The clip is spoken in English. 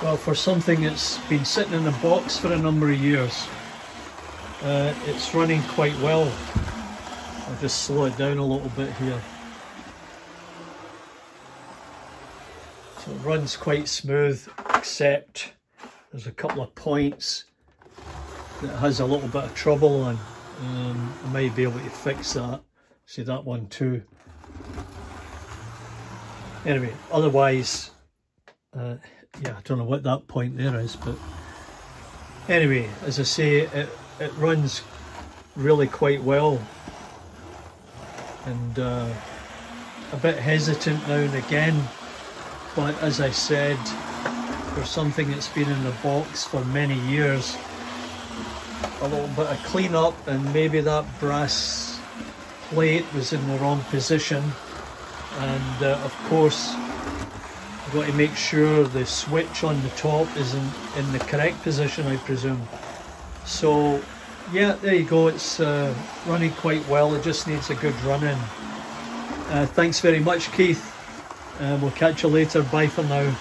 Well, for something that's been sitting in a box for a number of years, it's running quite well. I'll just slow it down a little bit here. So it runs quite smooth, except there's a couple of points that it has a little bit of trouble on. I may be able to fix that. See that one too. Anyway, otherwise, yeah, I don't know what that point there is, but anyway, as I say, it runs really quite well, and a bit hesitant now and again, but as I said, for something that's been in the box for many years, a little bit of clean up, and maybe that brass plate was in the wrong position, and of course I've got to make sure the switch on the top is in the correct position, I presume. So yeah, there you go, it's running quite well. It just needs a good run-in. Thanks very much, Keith. We'll catch you later. Bye for now.